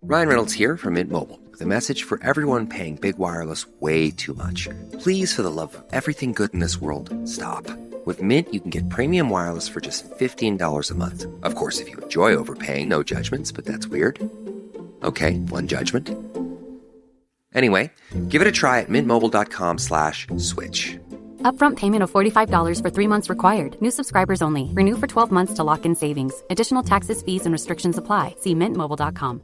Ryan Reynolds here from Mint Mobile with a message for everyone paying big wireless way too much. Please, for the love of everything good in this world, stop. With Mint, you can get premium wireless for just $15 a month. Of course, if you enjoy overpaying, no judgments, but that's weird. Okay, one judgment. Anyway, give it a try at mintmobile.com/switch. Upfront payment of $45 for 3 months required. New subscribers only. Renew for 12 months to lock in savings. Additional taxes, fees, and restrictions apply. See mintmobile.com.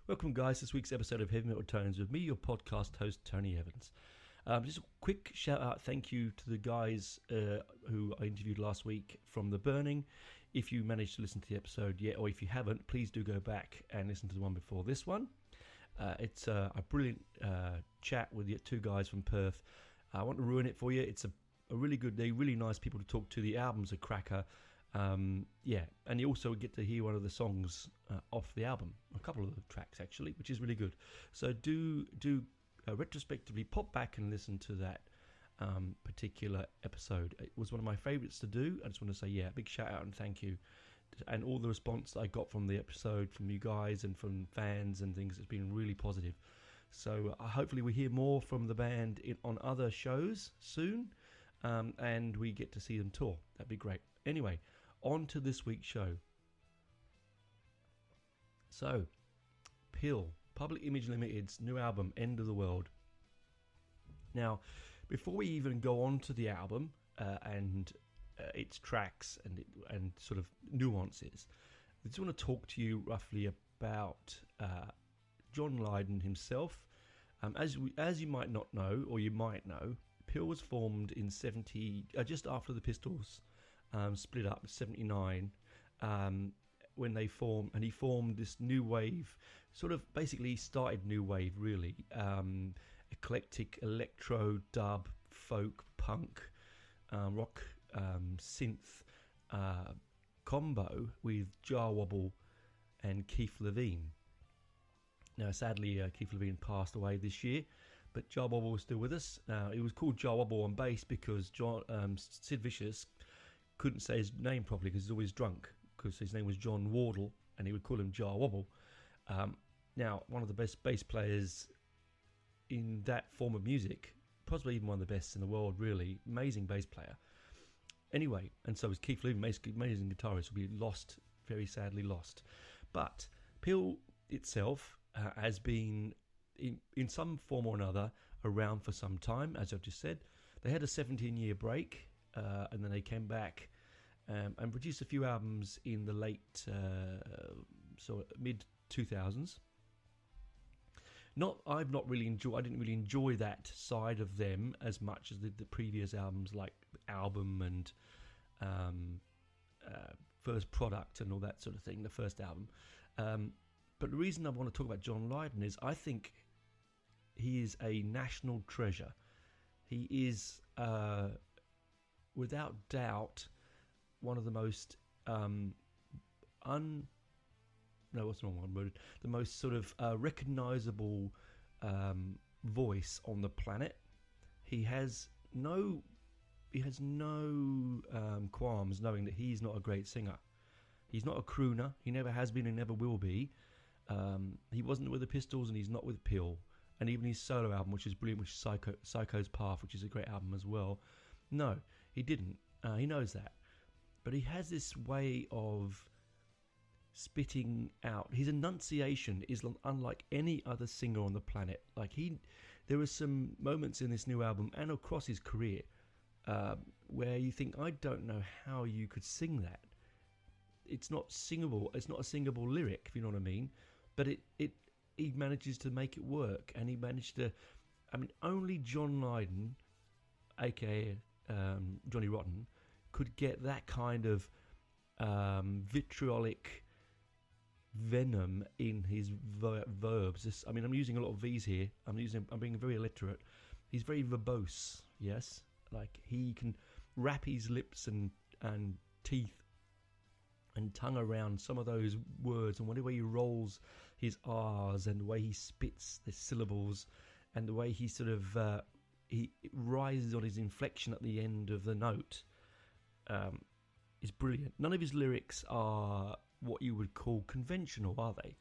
Welcome, guys, to this week's episode of Heavy Metal Tones with me, your podcast host, Tony Evans. Just a quick shout-out thank you to the guys who I interviewed last week from The Burning. If you managed to listen to the episode yet, or if you haven't, please do go back and listen to the one before this one. It's a brilliant chat with the two guys from Perth. I want to ruin it for you. It's a really good, they're really nice people to talk to. The album's a cracker. And you also get to hear one of the songs off the album, a couple of the tracks actually, which is really good. So do retrospectively pop back and listen to that particular episode. It was one of my favourites to do. I just want to say, big shout out and thank you. And all the response I got from the episode, from you guys and from fans and things, has been really positive. So hopefully we hear more from the band on other shows soon, and we get to see them tour. That'd be great. Anyway, on to this week's show. So, Pill, Public Image Ltd's new album, End of the World. Now, before we even go on to the album and its tracks and sort of nuances, I just want to talk to you roughly about John Lydon himself. As you might not know, or you might know, Pill was formed in just after the Pistols split up in 79, when they formed, and he formed this new wave, sort of basically started new wave, really, eclectic electro, dub, folk, punk, rock, synth combo with Jar Wobble and Keith Levine. Now, sadly, Keith Levine passed away this year, but Jar Wobble was still with us. It was called Jar Wobble on bass because Sid Vicious couldn't say his name properly because he's always drunk, because his name was John Wardle and he would call him Jar Wobble. Now, one of the best bass players in that form of music, possibly even one of the best in the world, really. Amazing bass player. Anyway, and so was Keith Levine, amazing guitarist, will be lost, very sadly lost. But Pill itself has been, in some form or another, around for some time, as I've just said. They had a 17-year break, and then they came back and produced a few albums in the late, mid 2000s. I didn't really enjoy that side of them as much as the previous albums, like Album and First Product and all that sort of thing, the first album. But the reason I want to talk about John Lydon is I think he is a national treasure. He is, without doubt, one of the most the most sort of recognizable voice on the planet. He has no qualms knowing that he's not a great singer. He's not a crooner. He never has been and never will be. He wasn't with the Pistols and he's not with Pill. And even his solo album, which is brilliant, which is Psycho's Path, which is a great album as well. No, he didn't. He knows that. But he has this way of spitting out. His enunciation is unlike any other singer on the planet. There are some moments in this new album and across his career where you think, I don't know how you could sing that. It's not singable. It's not a singable lyric, if you know what I mean. But he manages to make it work, and he managed to. I mean, only John Lydon, aka Johnny Rotten, could get that kind of vitriolic venom in his verbs. I'm using a lot of V's here. I'm being very illiterate. He's very verbose. Yes, like he can wrap his lips and teeth and tongue around some of those words, and the way he rolls his R's, and the way he spits the syllables, and the way he sort of he rises on his inflection at the end of the note is brilliant. None of his lyrics are what you would call conventional, are they?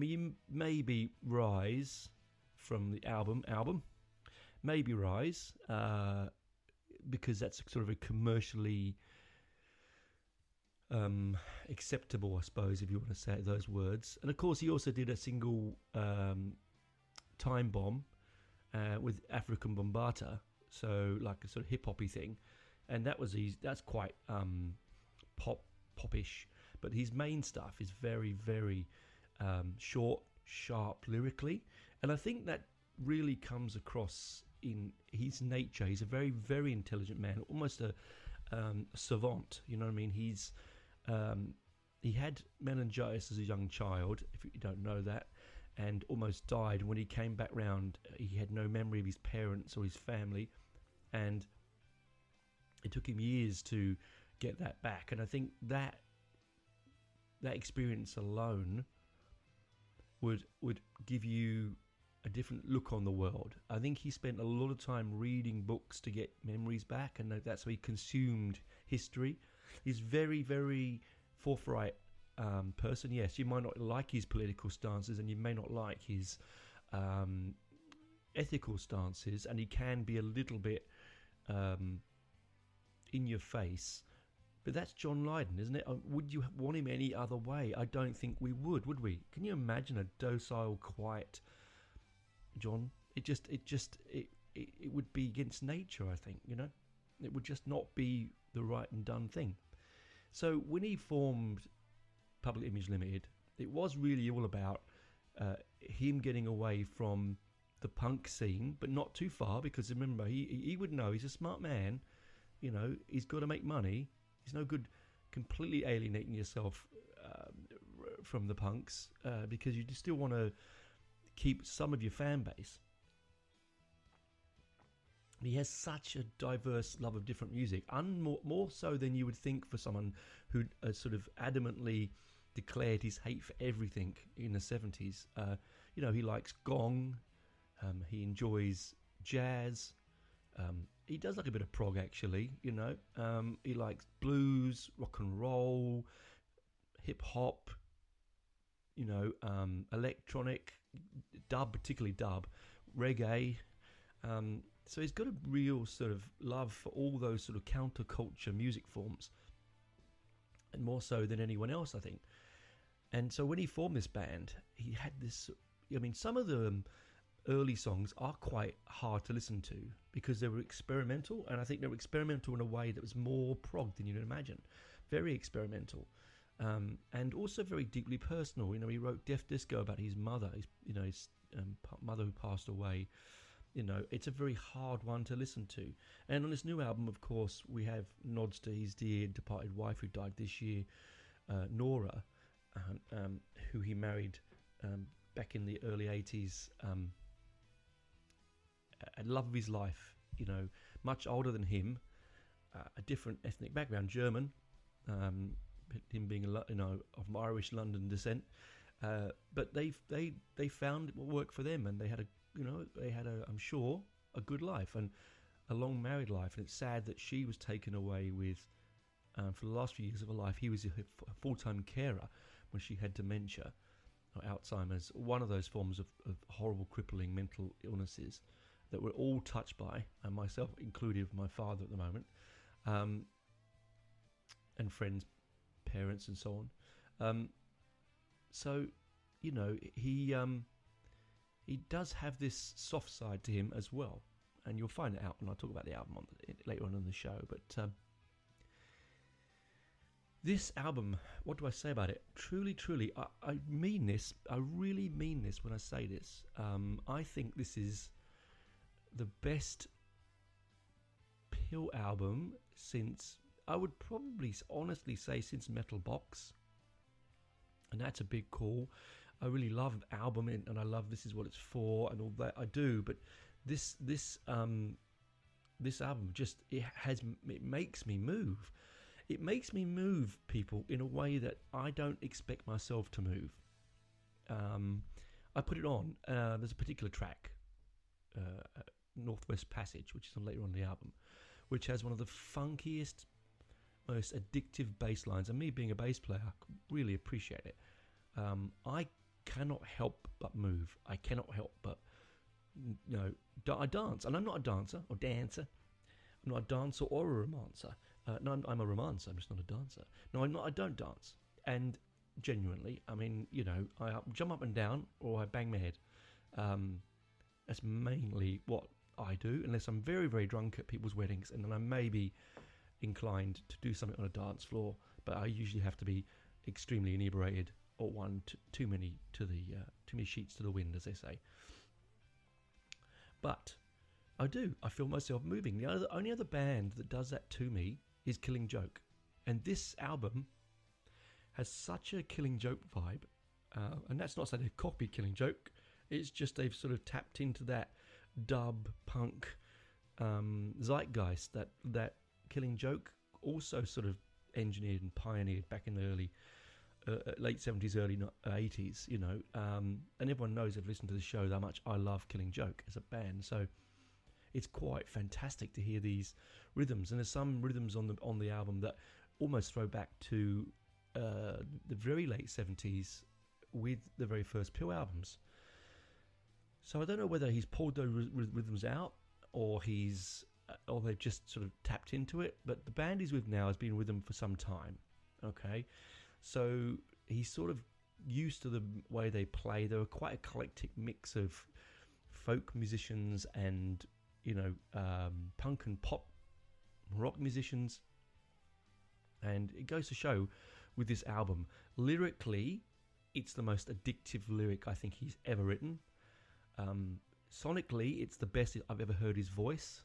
You maybe Rise from the album, maybe Rise, because that's sort of a commercially acceptable, I suppose, if you want to say those words. And of course, he also did a single Time Bomb with African Bombata, so like a sort of hip hoppy thing, and that's quite popish. But his main stuff is very, very short, sharp lyrically, and I think that really comes across in his nature. He's a very, very intelligent man, almost a savant. You know what I mean? He had meningitis as a young child, if you don't know that, and almost died. When he came back round, he had no memory of his parents or his family, and it took him years to get that back. And I think that experience alone would give you a different look on the world. I think he spent a lot of time reading books to get memories back, and that's how he consumed history. He's very, very forthright person. Yes, you might not like his political stances, and you may not like his ethical stances, and he can be a little bit in your face. But that's John Lydon, isn't it? Would you want him any other way? I don't think we would we? Can you imagine a docile, quiet John? It would be against nature, I think, you know? It would just not be the right and done thing. So when he formed Public Image Ltd, it was really all about him getting away from the punk scene, but not too far, because remember, he would know, he's a smart man, you know, he's got to make money. It's no good completely alienating yourself from the punks because you still want to keep some of your fan base. He has such a diverse love of different music, more so than you would think for someone who sort of adamantly declared his hate for everything in the 70s. He likes gong, he enjoys jazz, he does like a bit of prog, actually, you know. He likes blues, rock and roll, hip hop, you know, electronic, dub, particularly dub, reggae. So he's got a real sort of love for all those sort of counterculture music forms, and more so than anyone else, I think. And so when he formed this band, he had this, some of the early songs are quite hard to listen to because they were experimental, and I think they were experimental in a way that was more prog than you'd imagine. Very experimental, and also very deeply personal. You know, he wrote Deaf Disco about his mother, his mother who passed away. You know, it's a very hard one to listen to. And on this new album, of course, we have nods to his dear departed wife who died this year, Nora, who he married back in the early 80s. A love of his life, you know, much older than him, a different ethnic background, German, him being of Irish London descent, but they found it would work for them, and they had I'm sure, a good life and a long married life. And it's sad that she was taken away with, for the last few years of her life, he was a full-time carer when she had dementia or Alzheimer's, one of those forms of horrible, crippling mental illnesses that we're all touched by, and myself included, my father at the moment, and friends, parents, and so on. So, you know, he does have this soft side to him as well, and you'll find it out when I talk about the album later on in the show. But this album, what do I say about it? Truly, I mean this. I really mean this when I say this. I think this is the best Pill album since, I would probably honestly say, since Metal Box. and that's a big call. I really love album and I love This Is What It's For and all that I do, but this album just it makes me move. It makes me move, people, in a way that I don't expect myself to move. I put it on. There's a particular track, Northwest Passage, which is on later on in the album, which has one of the funkiest, most addictive bass lines. And me being a bass player, I really appreciate it. I cannot help but move. I cannot help but, I dance. And I'm not a dancer or dancer. I'm not a dancer or a romancer. No, I'm a romancer. I'm just not a dancer. No, I'm not. I don't dance. And genuinely, I mean, I jump up and down or I bang my head. That's mainly what I do, unless I'm very, very drunk at people's weddings, and then I may be inclined to do something on a dance floor. But I usually have to be extremely inebriated, or too many sheets to the wind, as they say. But I do. I feel myself moving. The only other band that does that to me is Killing Joke, and this album has such a Killing Joke vibe, and that's not saying they copied Killing Joke. It's just they've sort of tapped into that dub punk zeitgeist that Killing Joke also sort of engineered and pioneered back in the early late 70s, early 80s, and everyone knows, they've listened to the show, how much I love Killing Joke as a band. So it's quite fantastic to hear these rhythms, and there's some rhythms on the album that almost throw back to the very late 70s with the very first Pill albums. So I don't know whether he's pulled those rhythms out or they've just sort of tapped into it, but the band he's with now has been with them for some time. Okay, so he's sort of used to the way they play. They're quite a eclectic mix of folk musicians and punk and pop rock musicians, and it goes to show with this album, lyrically, it's the most addictive lyric I think he's ever written. Sonically, it's the best I've ever heard his voice.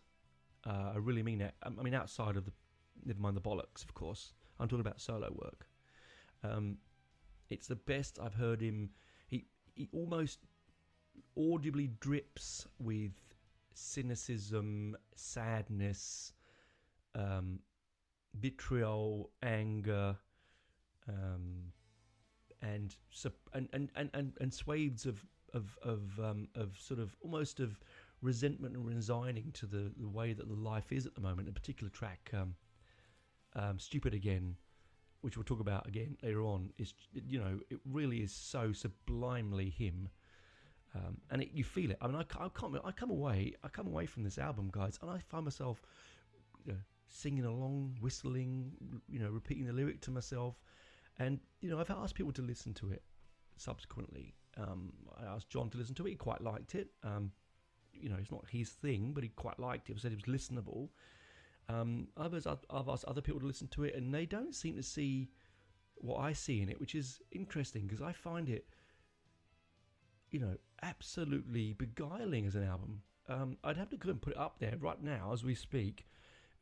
I really mean that. I mean, outside of never mind the bollocks, of course. I'm talking about solo work. It's the best I've heard him. He almost audibly drips with cynicism, sadness, vitriol, anger, and swathes of sort of almost of resentment and resigning to the way that the life is at the moment. A particular track, Stupid Again, which we'll talk about again later on, is it really is so sublimely him, and you feel it. I mean, I come away from this album, guys, and I find myself singing along, whistling, repeating the lyric to myself. And I've asked people to listen to it subsequently. I asked John to listen to it. He quite liked it. It's not his thing, but he quite liked it. He said it was listenable. I've asked other people to listen to it, and they don't seem to see what I see in it, which is interesting because I find it, absolutely beguiling as an album. I'd have to go and put it up there right now as we speak.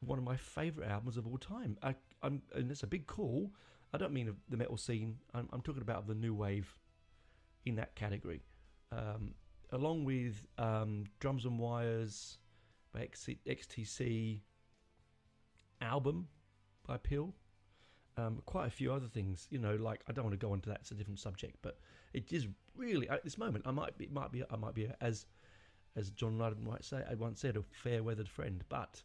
One of my favourite albums of all time. And it's a big call. I don't mean the metal scene. I'm talking about the new wave in that category. Along with Drums and Wires by XTC, Album by Pill, quite a few other things. Like, I don't want to go into that. It's a different subject, but it is really, at this moment, I might be as John Lydon might say, I once said, a fair weathered friend, but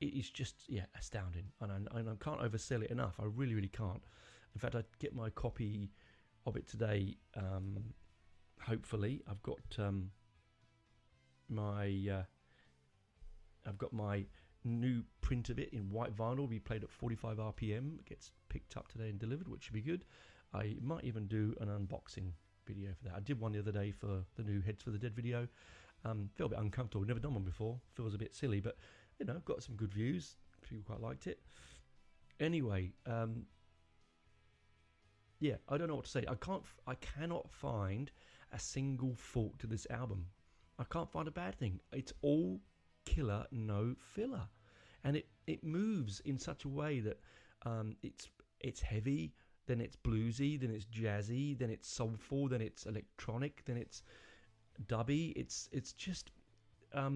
it is just astounding, and I can't oversell it enough. I really, really can't. In fact, I get my copy of it today. Hopefully, I've got my new print of it in white vinyl. Will be played at 45 RPM. It gets picked up today and delivered, which should be good. I might even do an unboxing video for that. I did one the other day for the new Heads for the Dead video. Feel a bit uncomfortable. Never done one before. Feels a bit silly, but got some good views. People quite liked it. Anyway, I don't know what to say. I cannot find a single fault to this album. I can't find a bad thing. It's all killer, no filler, and it moves in such a way that it's heavy. then it's bluesy, then it's jazzy, then it's soulful, then it's electronic, then it's dubby. It's just, I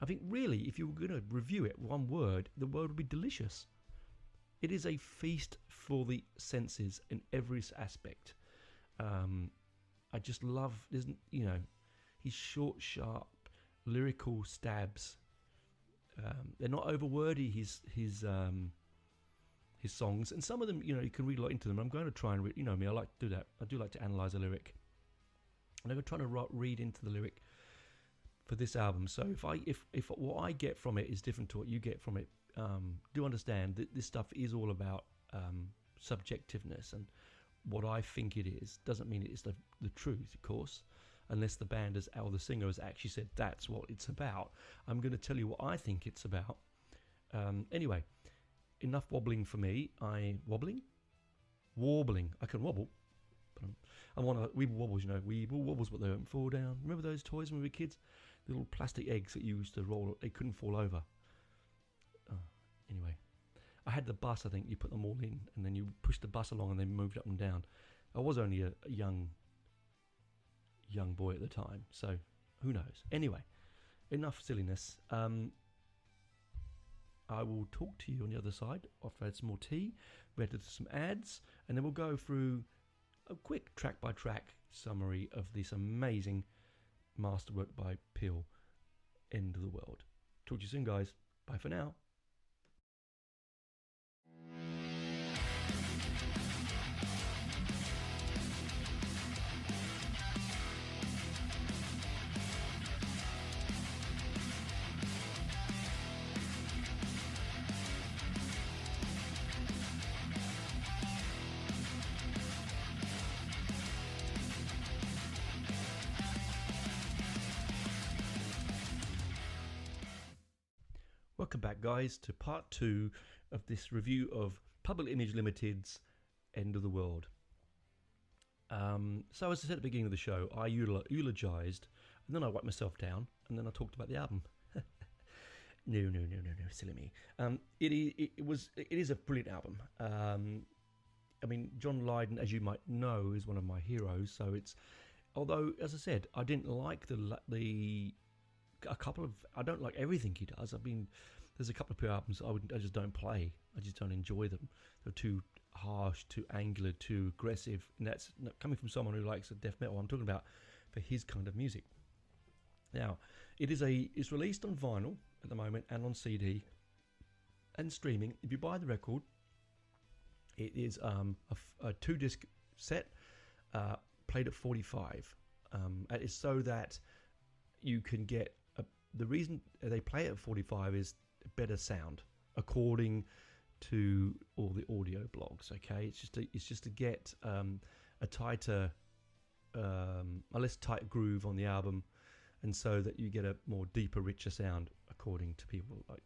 think really, if you were going to review it one word, the word would be delicious. It is a feast for the senses in every aspect. I just love, his short, sharp, lyrical stabs. They're not over wordy. His songs, and some of them, you can read a lot into them. I'm going to try and read. You know me, I like to do that. I do like to analyze a lyric, and I'm trying to read into the lyric for this album. So if what I get from it is different to what you get from it, do understand that this stuff is all about subjectiveness, and what I think it is doesn't mean it's the truth, of course, unless the band or the singer has actually said that's what it's about. I'm going to tell you what I think it's about. Anyway, enough wobbling for me. Warbling. I can wobble. But Weeble Wobbles, Weeble Wobbles, but they don't fall down. Remember those toys when we were kids? The little plastic eggs that you used to roll, they couldn't fall over. Anyway, I had the bus, I think. You put them all in, and then you pushed the bus along and then moved up and down. I was only a young boy at the time, so who knows? Anyway, enough silliness. I will talk to you on the other side after I had some more tea, read some ads, and then we'll go through a quick track-by-track summary of this amazing masterwork by Peel, End of the World. Talk to you soon, guys. Bye for now. Welcome back, guys, to part 2 of this review of Public Image Ltd's End of the World. So as I said at the beginning of the show, I eulogized, and then I wiped myself down, and then I talked about the album. No, silly me. It is a brilliant album. I mean, John Lydon, as you might know, is one of my heroes. So although, as I said, I didn't like I don't like everything he does. I mean, there's a couple of albums I just don't play. I just don't enjoy them. They're too harsh, too angular, too aggressive. And that's coming from someone who likes death metal. I'm talking about for his kind of music. Now, it's released on vinyl at the moment and on CD and streaming. If you buy the record, it is a 2-disc set played at 45. And it's so that you can get the reason they play it at 45 is better sound, according to all the audio blogs. Okay, it's just to get a tighter, a less tight groove on the album, and so that you get a more deeper, richer sound, according to people. Like,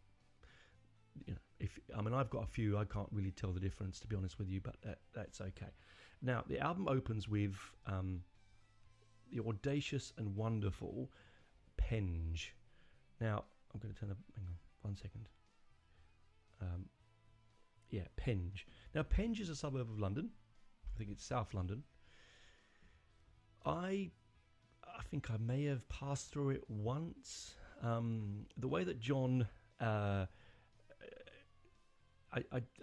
I've got a few. I can't really tell the difference, to be honest with you, but that's okay. Now, the album opens with the audacious and wonderful Penge. Now, I'm going to hang on 1 second. Penge. Now, Penge is a suburb of London. I think it's South London. I think I may have passed through it once. The way that John, I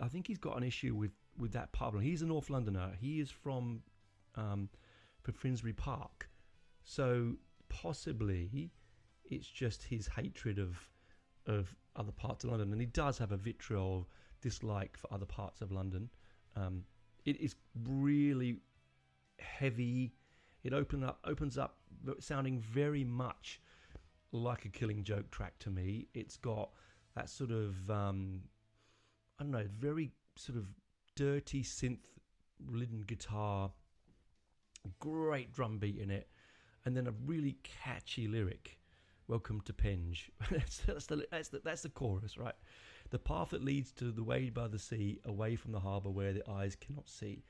think he's got an issue with that part. He's a North Londoner. He is from Finsbury Park. So possibly it's just his hatred of other parts of London, and he does have a vitriol dislike for other parts of London. It is really heavy. It opens up sounding very much like a Killing Joke track to me. It's got that sort of very sort of dirty synth Lydon guitar, great drum beat in it, and then a really catchy lyric. Welcome to Penge. that's the chorus, right? The path that leads to the way by the sea, away from the harbour where the eyes cannot see.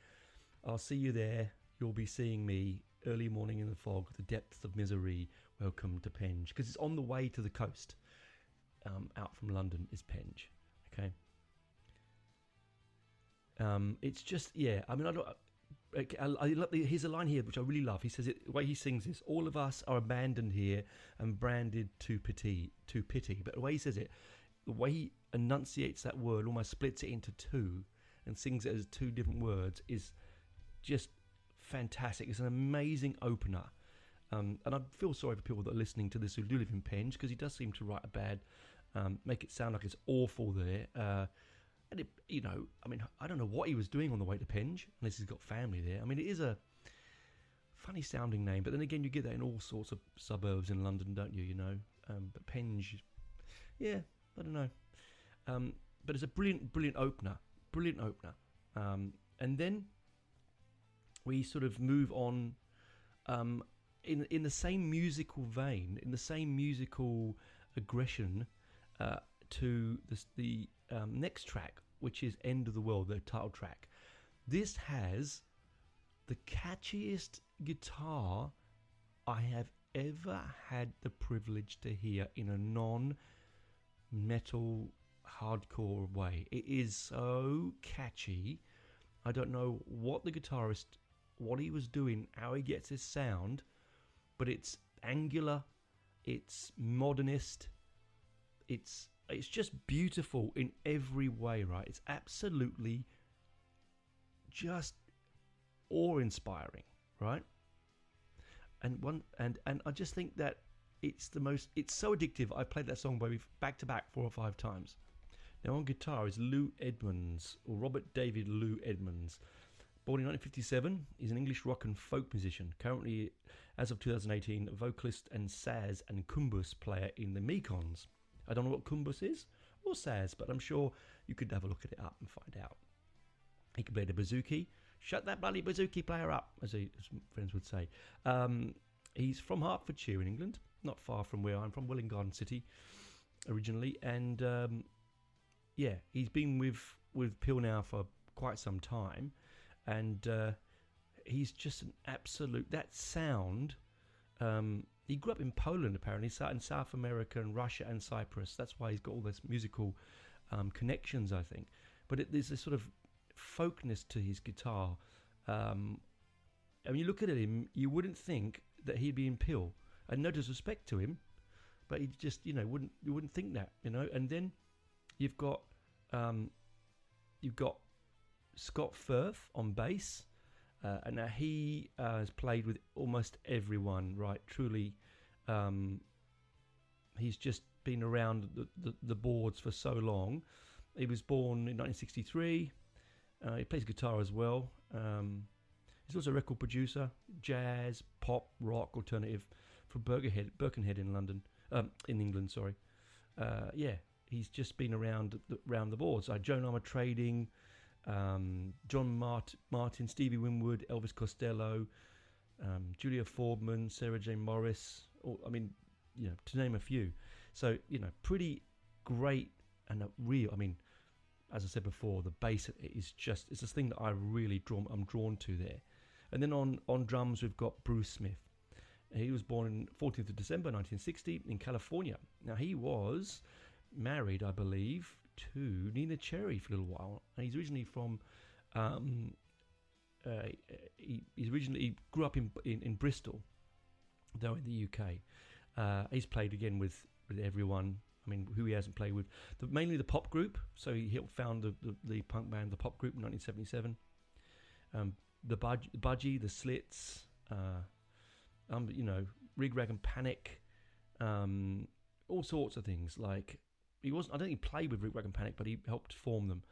I'll see you there. You'll be seeing me. Early morning in the fog, the depths of misery. Welcome to Penge, because it's on the way to the coast. Out from London is Penge. Okay. It's just, yeah. I mean, I don't. Here's a line here which I really love. He says it. The way he sings this: "All of us are abandoned here and branded to pity, to pity." But the way he says it, the way he enunciates that word, almost splits it into two and sings it as two different words, is just fantastic. It's an amazing opener. And I feel sorry for people that are listening to this who do live in Penge, because he does seem to write a bad, make it sound like it's awful there. And it, I mean, I don't know what he was doing on the way to Penge, unless he's got family there. I mean, it is a funny sounding name, but then again, you get that in all sorts of suburbs in London, don't you? But Penge, yeah, I don't know. But it's a brilliant opener, and then we sort of move on. In the same musical vein, in the same musical aggression, to the next track, which is "End of the World," the title track. This has the catchiest guitar I have ever had the privilege to hear in a non-metal hardcore way. It is so catchy. I don't know what the guitarist, what he was doing, how he gets his sound, but it's angular, it's modernist, it's just beautiful in every way, right? It's absolutely just awe-inspiring, right? And I just think that it's so addictive. I played that song back to back 4 or 5 times. Now on guitar is Lou Edmonds, or Robert David Lou Edmonds. Born in 1957, he's an English rock and folk musician. Currently, as of 2018, a vocalist and saz and kumbus player in the Mekons. I don't know what kumbus is, or saz, but I'm sure you could have a look at it up and find out. He can play the bouzouki. Shut that bloody bouzouki player up, as friends would say. He's from Hertfordshire in England, not far from where I'm from, Welwyn Garden City, originally. And he's been with Peel now for quite some time. And he's just an absolute... That sound... he grew up in Poland, apparently, in South America and Russia and Cyprus. That's why he's got all this musical connections, I think. But there's this sort of folkness to his guitar. And when you look at him, you wouldn't think that he'd be in Peel. And no disrespect to him, but he just, you wouldn't think that, And then you've got Scott Firth on bass, and now he has played with almost everyone, right? Truly, he's just been around the boards for so long. He was born in 1963. He plays guitar as well. He's also a record producer, jazz, pop, rock, alternative from Birkenhead in London, in England. Sorry. He's just been around the boards. Joan Armour Trading. John Martin, Stevie Winwood, Elvis Costello, Julia Foreman, Sarah J. Morris, to name a few. So, pretty great and as I said before, the bass is just, it's this thing that I'm drawn to there. And then on drums, we've got Bruce Smith. He was born on 14th of December 1960 in California. Now, he was married, I believe, to Nina Cherry for a little while, and he's originally from he grew up in Bristol, though in the UK. He's played again with everyone. Who he hasn't played with, mainly the pop group. So he helped found the punk band, the pop group, in 1977. The Budgie, the Slits, Rig Rag and Panic, all sorts of things. Like, I don't think he played with Rig Rag and Panic, but he helped form them,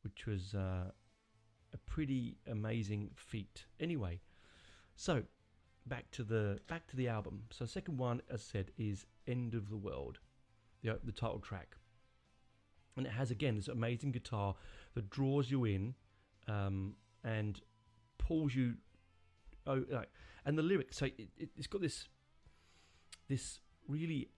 which was a pretty amazing feat. Anyway, so back to the album. So second one, as I said, is "End of the World," the title track, and it has again this amazing guitar that draws you in and pulls you. And the lyrics. So it's got this really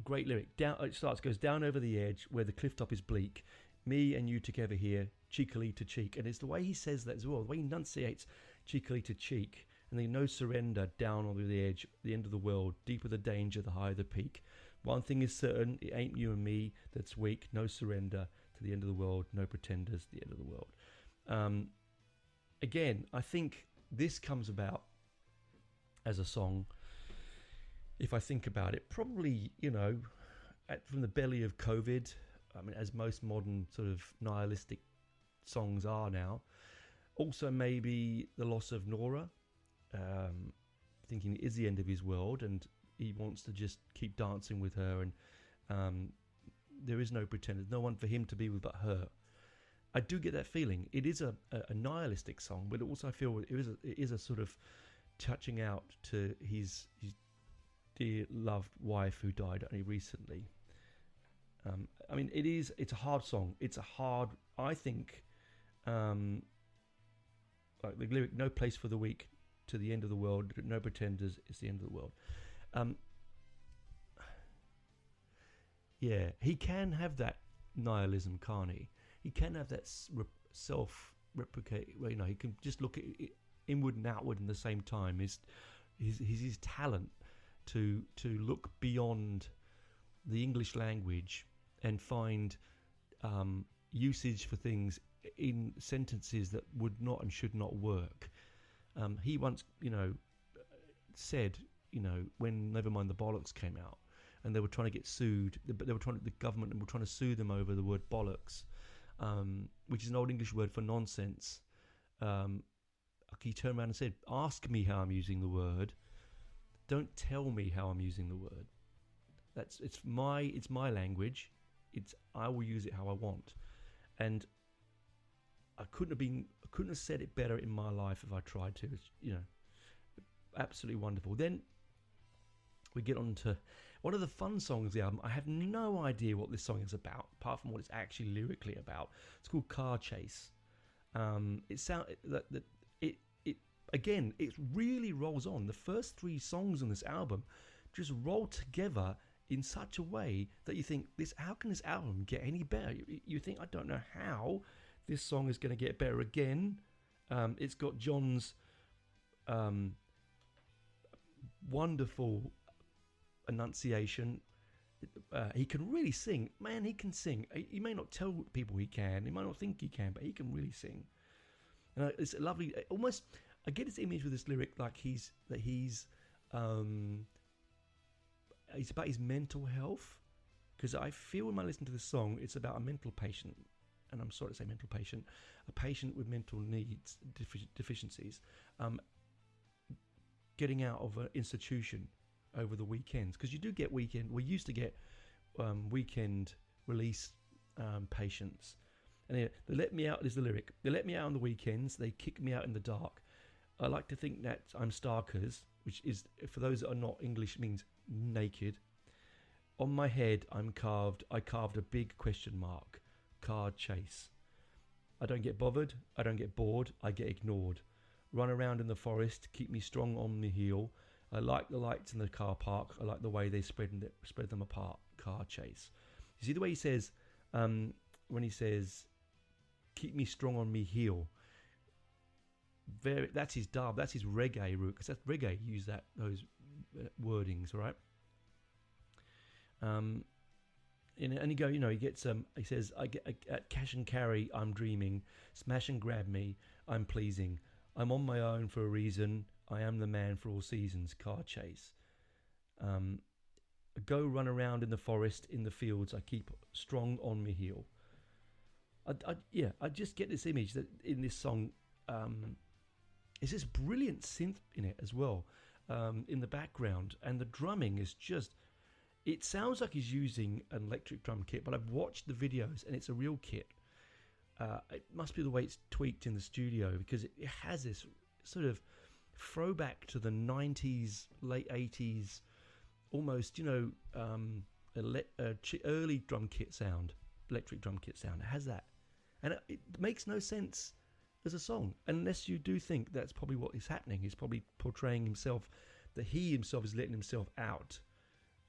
great lyric. Goes down over the edge where the cliff top is bleak. Me and you together here, cheekily to cheek. And it's the way he says that as well. The way he enunciates cheekily to cheek. And then no surrender down on the edge, the end of the world. Deeper the danger, the higher the peak. One thing is certain, it ain't you and me that's weak. No surrender to the end of the world. No pretenders, the end of the world. Again, I think this comes about as a song, if I think about it, probably, from the belly of COVID. I mean, as most modern sort of nihilistic songs are now. Also, maybe the loss of Nora, thinking it is the end of his world, and he wants to just keep dancing with her, and there is no pretend. There's no one for him to be with but her. I do get that feeling. It is a nihilistic song, but also I feel it is a sort of touching out to his dear loved wife who died only recently. I mean, it's a hard song. It's a hard, I think, like the lyric, no place for the weak, to the end of the world, no pretenders, it's the end of the world. Yeah, he can have that nihilism, can't he? He can have that self-replicate, where, he can just look at it inward and outward in the same time. His talent to look beyond the English language and find usage for things in sentences that would not and should not work. He once, said, when Nevermind the Bollocks came out, and they were trying to get sued, but the government were trying to sue them over the word bollocks, which is an old English word for nonsense. He turned around and said, "Ask me how I'm using the word. Don't tell me how I'm using the word. It's my language. I will use it how I want." And I couldn't have said it better in my life if I tried to. It's, absolutely wonderful. Then we get on to one of the fun songs of the album. I have no idea what this song is about, apart from what it's actually lyrically about. It's called Car Chase. It really rolls on. The first three songs on this album just roll together in such a way that you think, how can this album get any better? You think, I don't know how this song is going to get better again. It's got John's wonderful enunciation. He can really sing. Man, he can sing. He may not tell people he can. He might not think he can, but he can really sing. And it's lovely. Almost, I get this image with this lyric like he's about his mental health, because I feel when I listen to this song, it's about a mental patient, and I'm sorry to say mental patient, a patient with mental needs, deficiencies, getting out of an institution over the weekends, because you do get we used to get weekend release patients, and they let me out, is the lyric, they let me out on the weekends, they kick me out in the dark. I like to think that I'm starkers, which is, for those that are not English, means naked. On my head I carved a big question mark. Car chase. I don't get bothered, I don't get bored, I get ignored. Run around in the forest, keep me strong on the heel. I like the lights in the car park, I like the way they spread them apart. Car chase. You see the way he says, when he says, keep me strong on me heel. That's his dub, that's his reggae root, because that's reggae, use those wordings, right? And he go, he gets he says, I get at cash and carry, I'm dreaming, smash and grab me, I'm pleasing, I'm on my own for a reason, I am the man for all seasons. Car chase. Go run around in the forest, in the fields, I keep strong on me heel. I just get this image that in this song, is this brilliant synth in it as well, in the background, and the drumming is just, it sounds like he's using an electric drum kit, but I've watched the videos and it's a real kit. It must be the way it's tweaked in the studio, because it has this sort of throwback to the 90s, late 80s, almost, early drum kit sound, electric drum kit sound. It has that. And it makes no sense as a song, unless you do think that's probably what is happening. He's probably portraying himself, that he himself is letting himself out,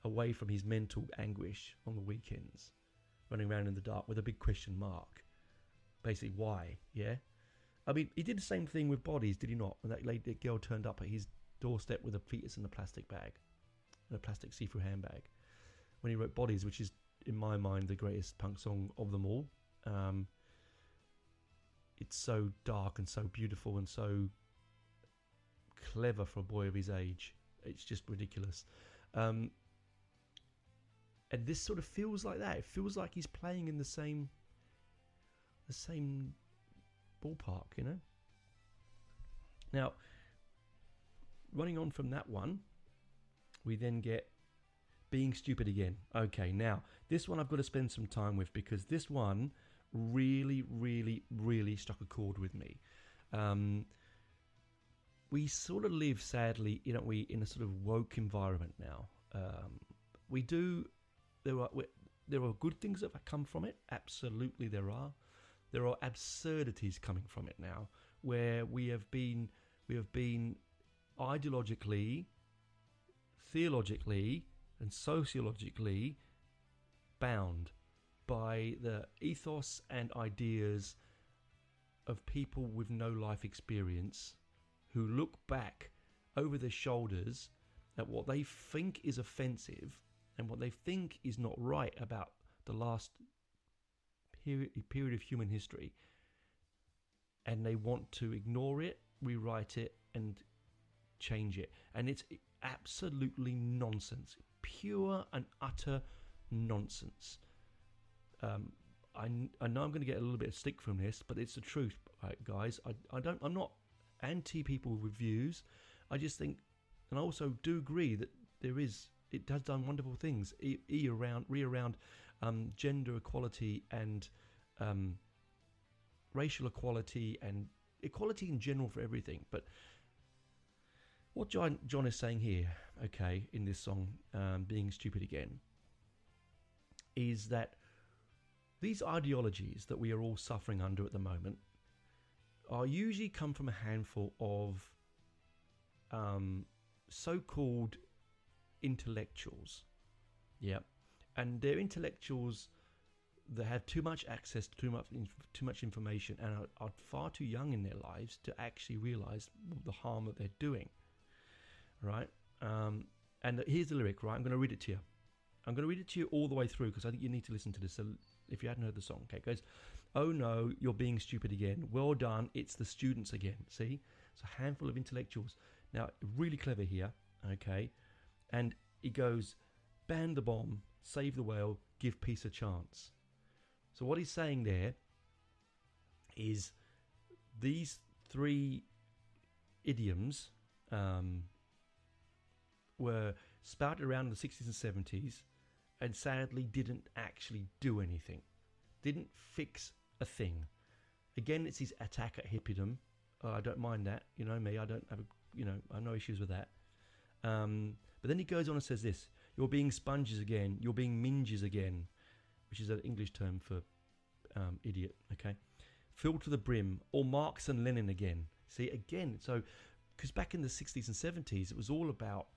away from his mental anguish on the weekends, running around in the dark with a big question mark. Basically, why? Yeah? I mean, he did the same thing with Bodies, did he not? When that girl turned up at his doorstep with a fetus in a plastic bag, in a plastic see-through handbag. When he wrote Bodies, which is, in my mind, the greatest punk song of them all. it's so dark and so beautiful and so clever for a boy of his age. It's just ridiculous. And this sort of feels like that. It feels like he's playing in the same ballpark, you know. Now, running on from that one, we then get Being Stupid Again. Okay, now this one I've got to spend some time with, because this one really, really, really struck a chord with me. We sort of live, sadly, you know, in a sort of woke environment now. We do. There are good things that have come from it. Absolutely, there are. There are absurdities coming from it now, where we have been ideologically, theologically, and sociologically bound by the ethos and ideas of people with no life experience, who look back over their shoulders at what they think is offensive and what they think is not right about the last period of human history, and they want to ignore it, rewrite it, and change it. And it's absolutely nonsense, pure and utter nonsense. I know I'm going to get a little bit of stick from this, but it's the truth, right, guys. I'm not anti people with views. I just think, and I also do agree that it has done wonderful things around gender equality and racial equality and equality in general for everything. But what John is saying here, okay, in this song, Being Stupid Again, is that these ideologies that we are all suffering under at the moment are usually come from a handful of so-called intellectuals. Yeah. And they're intellectuals that have too much access to too much information and are far too young in their lives to actually realize the harm that they're doing. Right? And here's the lyric, right? I'm going to read it to you. I'm going to read it to you all the way through, because I think you need to listen to this. So if you hadn't heard the song, okay, it goes, "Oh no, you're being stupid again. Well done, it's the students again." See? It's a handful of intellectuals. Now, really clever here, okay? And he goes, "Ban the bomb, save the whale, give peace a chance." So what he's saying there is these three idioms were spouted around in the 60s and 70s and sadly didn't actually do anything. Didn't fix a thing. Again, it's his attack at hippiedom. I don't mind that. You know me, I don't have I have no issues with that. But then he goes on and says this: "You're being sponges again. You're being minges again," which is an English term for idiot, okay? "Filled to the brim, or Marx and Lenin again." See, again, so, because back in the 60s and 70s, it was all about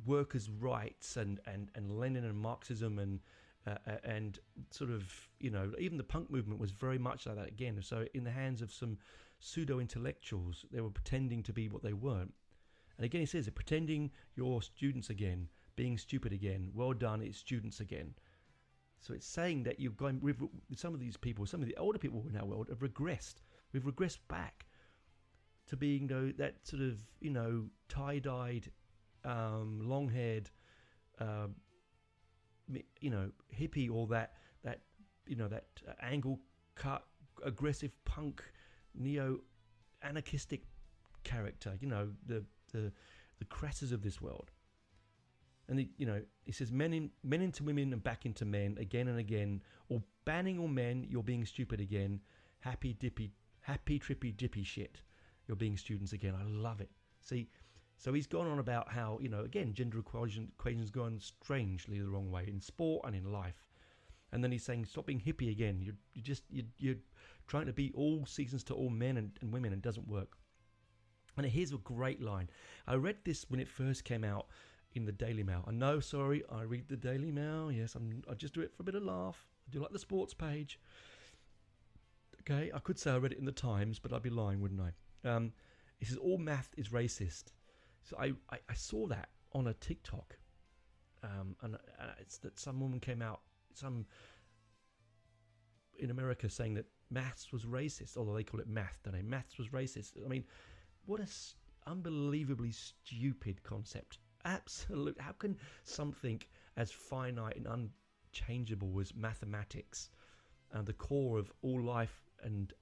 workers' rights and Lenin and Marxism and sort of, even the punk movement was very much like that again. So in the hands of some pseudo-intellectuals, they were pretending to be what they weren't. And again, he says it, pretending you're students again, being stupid again. Well done, it's students again. So it's saying that you've gone with some of these people, some of the older people in our world have regressed. We've regressed back to being that sort of, tie-dyed, long-haired, hippie, or that angle-cut, aggressive punk, neo-anarchistic character. The crasses of this world. And he says men into women and back into men again and again, or banning all men. You're being stupid again. Happy trippy dippy shit. You're being students again. I love it. See, so he's gone on about how again gender equation's gone strangely the wrong way in sport and in life. And then he's saying stop being hippie again. You're trying to be all seasons to all men and women, and it doesn't work. And here's a great line. I read this when it first came out in the Daily Mail. I know, sorry, I read the Daily Mail. Yes, I just do it for a bit of laugh. I do like the sports page. Okay, I could say I read it in the Times, but I'd be lying, wouldn't I? It says all math is racist. So I saw that on a TikTok, and it's that some woman came out, in America, saying that maths was racist, although they call it math, don't they? Maths was racist. I mean, what a unbelievably stupid concept. Absolute. How can something as finite and unchangeable as mathematics, and the core of all life and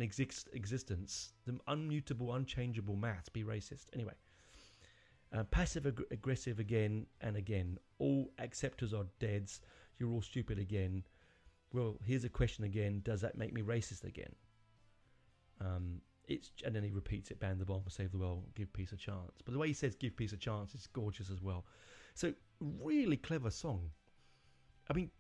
existence, the unmutable, unchangeable maths, be racist? Anyway, passive aggressive again and again. All acceptors are deads. You're all stupid again. Well, here's a question again. Does that make me racist again? And then he repeats it: ban the bomb, save the world, give peace a chance. But the way he says "give peace a chance" is gorgeous as well. So really clever song. I mean,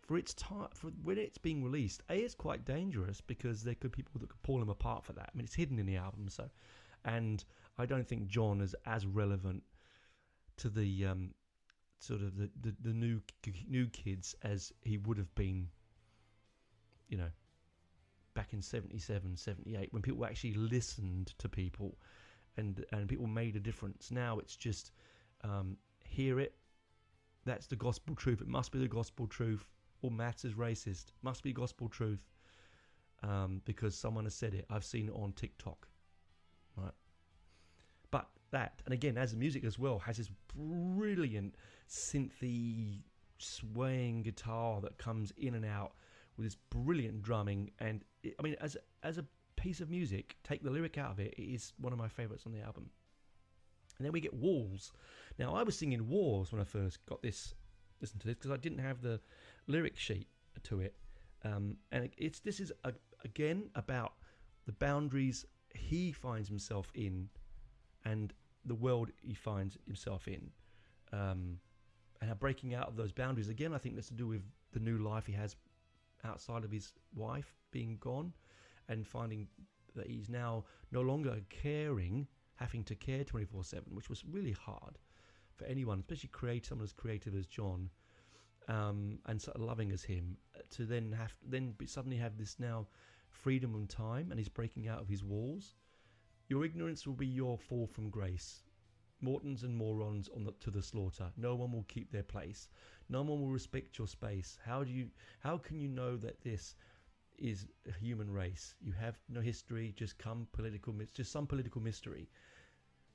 for its time, for when it's being released, it's quite dangerous because there could be people that could pull him apart for that. I mean, it's hidden in the album, so, and I don't think John is as relevant to the sort of the new kids as he would have been, you know, back in 77, 78, when people actually listened to people and people made a difference. Now it's just hear it, that's the gospel truth, it must be the gospel truth. All maths is racist, must be gospel truth, because someone has said it. I've seen it on TikTok, right? But that, and again, as the music as well, has this brilliant synthy swaying guitar that comes in and out with this brilliant drumming. And I mean, as a piece of music, take the lyric out of it, it is one of my favourites on the album. And then we get Walls. Now, I was singing Walls when I first listened to this, because I didn't have the lyric sheet to it. And this is again about the boundaries he finds himself in and the world he finds himself in. And how breaking out of those boundaries, again, I think that's to do with the new life he has outside of his wife being gone, and finding that he's now no longer having to care 24/7, which was really hard for anyone, especially someone as creative as John, and sort of loving as him, to then suddenly have this now freedom and time, and he's breaking out of his walls. Your ignorance will be your fall from grace. Mortons and morons to the slaughter. No one will keep their place. No one will respect your space. How can you know that this is a human race? You have no history, just some political mystery.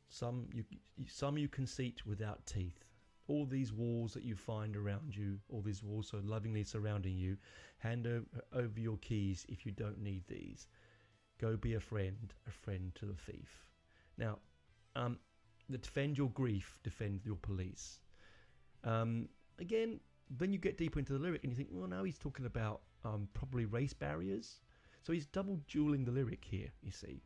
Some you conceit without teeth. All these walls that you find around you, all these walls so lovingly surrounding you, hand over your keys if you don't need these. Go be a friend to the thief. Now, defend your grief, defend your police. Again, then you get deeper into the lyric and you think, well, now he's talking about probably race barriers. So he's double dueling the lyric here, you see.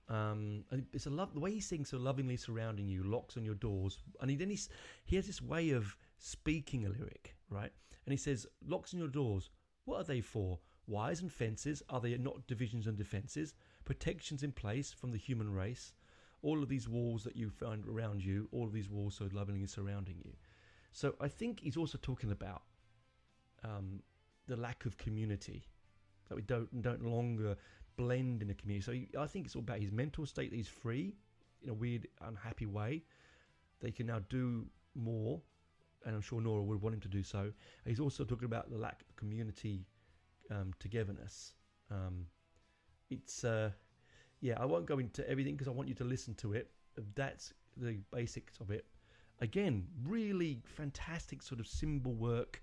And it's the way he sings, so lovingly surrounding you, locks on your doors. And he has this way of speaking a lyric, right? And he says, locks on your doors, what are they for? Wires and fences, are they not divisions and defences? Protections in place from the human race. All of these walls that you find around you, all of these walls so lovingly surrounding you. So I think he's also talking about the lack of community, that we don't longer blend in a community. So I think it's all about his mental state, that he's free in a weird, unhappy way. They can now do more, and I'm sure Nora would want him to do so. He's also talking about the lack of community togetherness. I won't go into everything because I want you to listen to it. That's the basics of it. Again, really fantastic sort of cymbal work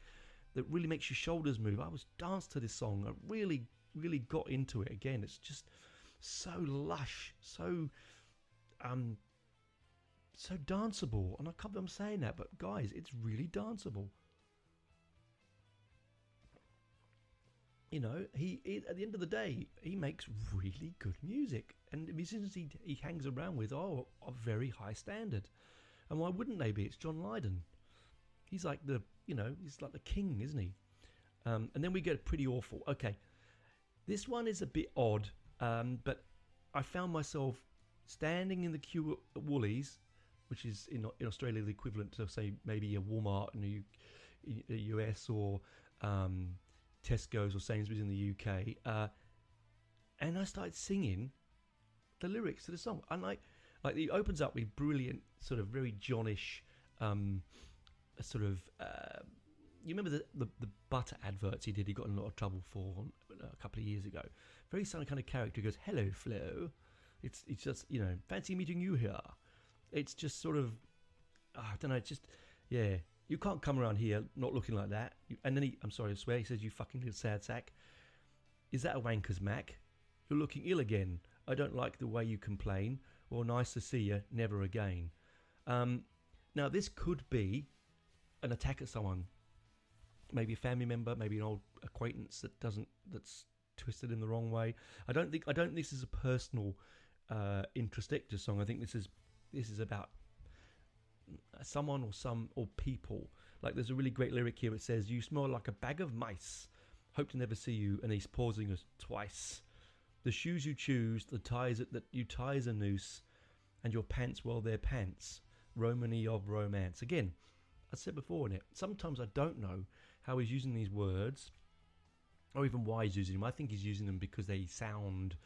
that really makes your shoulders move. I was danced to this song. I really, really got into it. Again, it's just so lush, so danceable. And I can't believe I'm saying that, but guys, it's really danceable. You know, he at the end of the day, he makes really good music, and the musicians he hangs around with are very high standard. And why wouldn't they be? It's John Lydon. He's like he's like the king, isn't he? And then we get Pretty Awful. Okay, this one is a bit odd, but I found myself standing in the queue at Woolies, which is in Australia the equivalent to, say, maybe a Walmart in the US, or Tesco's or Sainsbury's in the UK, and I started singing the lyrics to the song. And like it opens up with brilliant, sort of very Johnish, sort of you remember the butter adverts he did? He got in a lot of trouble for a couple of years ago. Very similar kind of character. He goes, "Hello, Flo." It's just, fancy meeting you here. It's just sort of, I don't know. It's just, yeah. You can't come around here not looking like that. And then I'm sorry, I swear, he says, "You fucking little sad sack. Is that a wanker's Mac? You're looking ill again. I don't like the way you complain. Well, nice to see you. Never again." Now, this could be an attack at someone. Maybe a family member, maybe an old acquaintance that's twisted in the wrong way. I don't think this is a personal introspective song. I think this is about someone or people. Like, there's a really great lyric here. It says, "You smell like a bag of mice. Hope to never see you." And he's pausing us twice. "The shoes you choose, the ties that you tie as a noose, and your pants, well, they're pants. Romany of romance." Again, I said before in it, sometimes I don't know how he's using these words, or even why he's using them. I think he's using them because they sound...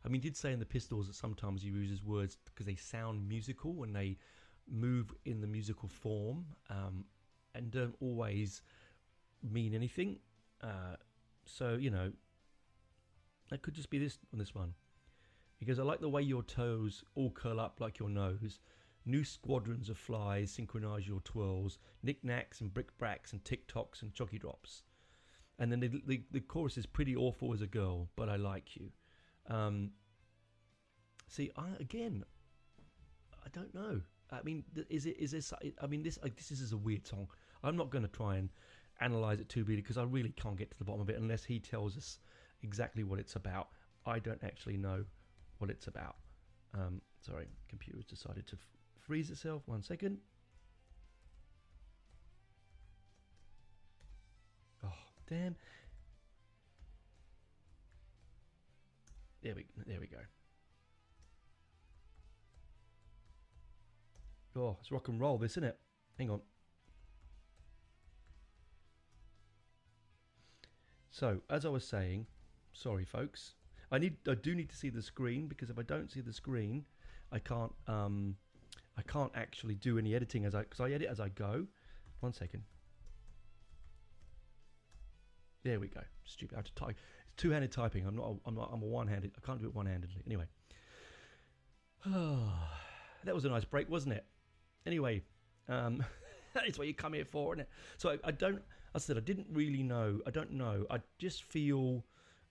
I mean, he did say in the Pistols that sometimes he uses words because they sound musical and they move in the musical form, and don't always mean anything. So, that could just be this on this one. He goes, "I like the way your toes all curl up like your nose. New squadrons of flies synchronise your twirls. Knick-knacks and brick-bracks and tick-tocks and chocky drops." And then the chorus is, "Pretty awful as a girl, but I like you." See, I don't know. I mean, is this? I mean, this is a weird song. I'm not going to try and analyse it too deeply because I really can't get to the bottom of it unless he tells us exactly what it's about. I don't actually know what it's about. Sorry, computer's decided to freeze itself. 1 second. Oh, damn. There we go. Oh, it's rock and roll, this, isn't it? Hang on. So, as I was saying, sorry, folks. I do need to see the screen, because if I don't see the screen, I can't actually do any editing because I edit as I go. 1 second. There we go. Stupid. I have to type. It's two-handed typing. I'm a one-handed. I can't do it one-handedly. Anyway. That was a nice break, wasn't it? Anyway, that's what you come here for, isn't it? So I didn't really know. I don't know. I just feel,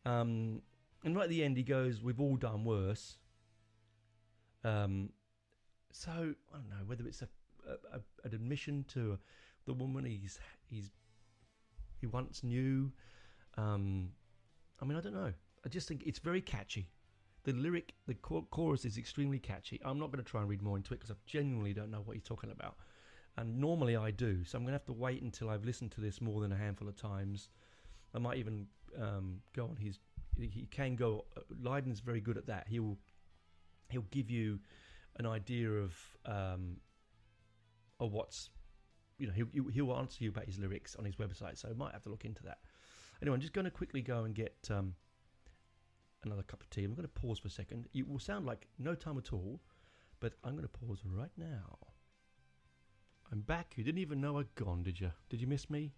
and right at the end he goes, "We've all done worse." So I don't know whether it's an admission to the woman he once knew. I mean, I don't know. I just think it's very catchy. The lyric, the chorus is extremely catchy. I'm not going to try and read more into it because I genuinely don't know what he's talking about. And normally I do. So I'm going to have to wait until I've listened to this more than a handful of times. I might even go on his... He can go... Lydon's very good at that. He'll give you an idea of what's... he'll answer you about his lyrics on his website. So I might have to look into that. Anyway, I'm just going to quickly go and get... another cup of tea. I'm going to pause for a second. It will sound like no time at all, but I'm going to pause right now. I'm back. You didn't even know I'd gone, did you? Did you miss me?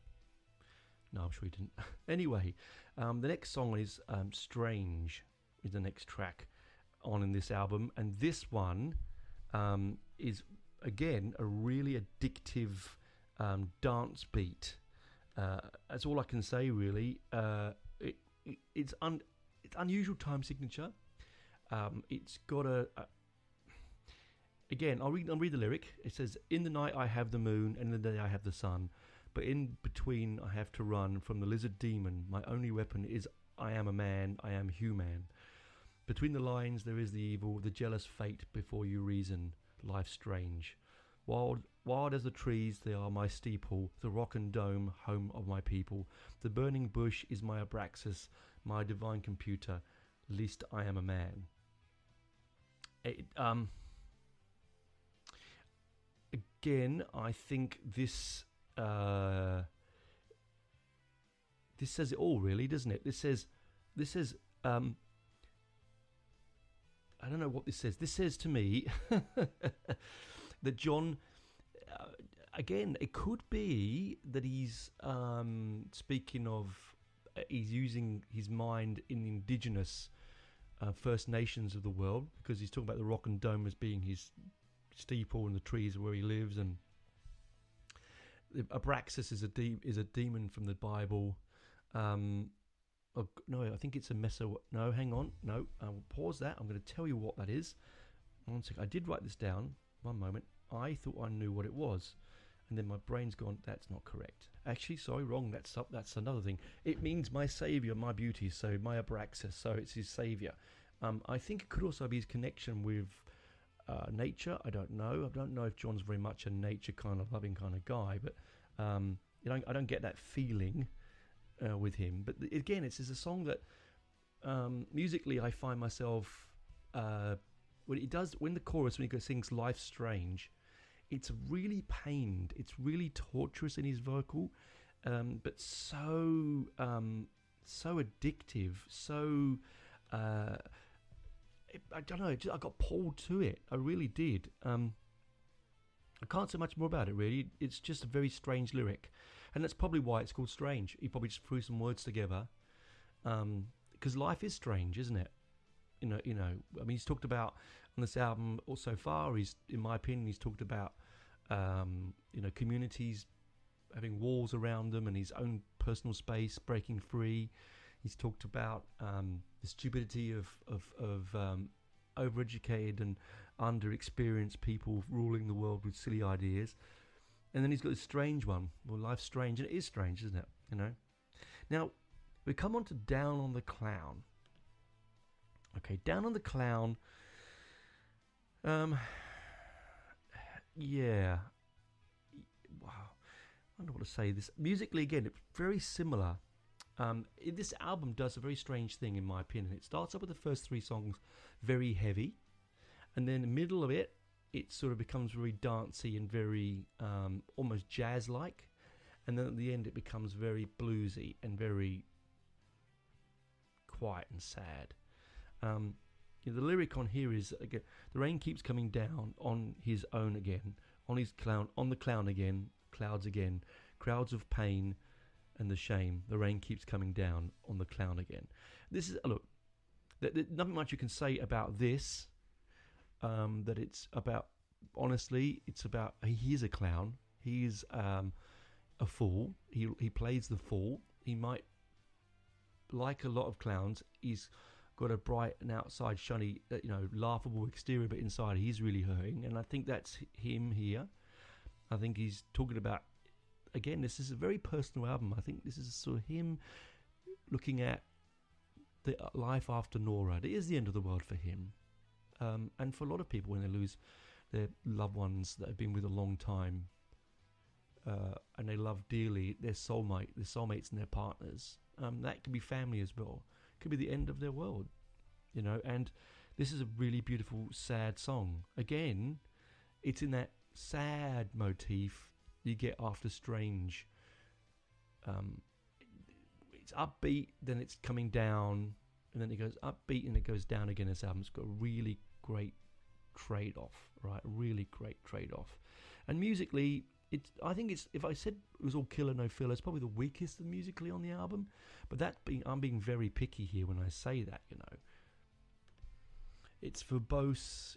No, I'm sure you didn't. Anyway, the next song is Strange, is the next track on in this album. And this one is, again, a really addictive dance beat. That's all I can say, really. It's unusual time signature. It's got again, I'll read the lyric. It says, "In the night I have the moon, and in the day I have the sun. But in between I have to run from the lizard demon. My only weapon is I am a man, I am human. Between the lines there is the evil, the jealous fate before you reason. Life strange. Wild as the trees, they are my steeple, the rock and dome, home of my people. The burning bush is my abraxas, my divine computer, least I am a man." Again, I think this says it all, really, doesn't it? This says I don't know what this says. This says to me that John, again, it could be that he's speaking of, he's using his mind in indigenous First Nations of the world, because he's talking about the Rock and Dome as being his steeple and the trees where he lives, and Abraxas is a demon from the Bible. No, I think it's a No, hang on. No, I'll pause that. I'm going to tell you what that is. One second. I did write this down. One moment. I thought I knew what it was, and then my brain's gone, that's not correct. Actually, sorry, wrong. That's another thing. It means my saviour, my beauty. So my Abraxas. So it's his saviour. I think it could also be his connection with nature. I don't know. I don't know if John's very much a nature kind of loving kind of guy, but I don't get that feeling with him. But again, it's a song that musically I find myself when the chorus, when he sings "Life's Strange," it's really pained. It's really torturous in his vocal, but so addictive. So I don't know. I got pulled to it. I really did. I can't say much more about it, really. It's just a very strange lyric, and that's probably why it's called Strange. He probably just threw some words together, because life is strange, isn't it? You know. I mean, he's talked about on this album so far. In my opinion, he's talked about communities having walls around them and his own personal space breaking free. He's talked about the stupidity of overeducated and underexperienced people ruling the world with silly ideas. And then he's got this strange one. Well, life's strange, and it is strange, isn't it? Now, we come on to Down on the Clown. Okay, Down on the Clown. Yeah. Wow. I don't know what to say. This musically, again, it's very similar. This album does a very strange thing, in my opinion. It starts up with the first three songs very heavy, and then the middle of it, it sort of becomes very dancey and very almost jazz-like, and then at the end it becomes very bluesy and very quiet and sad. The lyric on here is, again, the rain keeps coming down on his own again, on the clown again, clouds again, crowds of pain and the shame. The rain keeps coming down on the clown again. This is, look, nothing much you can say about this. That it's about, honestly, it's about, he is a clown. He is a fool. He plays the fool. He might, like a lot of clowns, he's got a bright and outside shiny, laughable exterior, but inside he's really hurting. And I think that's him here. I think he's talking about, again, this is a very personal album. I think this is sort of him looking at the life after Nora. It is the end of the world for him. And for a lot of people, when they lose their loved ones that have been with a long time, and they love dearly their soulmates and their partners, that can be family as well. It could be the end of their world, and this is a really beautiful, sad song. Again, it's in that sad motif you get after Strange. It's upbeat, then it's coming down, and then it goes upbeat and it goes down again. This album's got a really great trade-off, right? A really great trade-off. And musically, I think if I said it was all killer, no filler, it's probably the weakest musically on the album. But I'm being very picky here when I say that, It's verbose,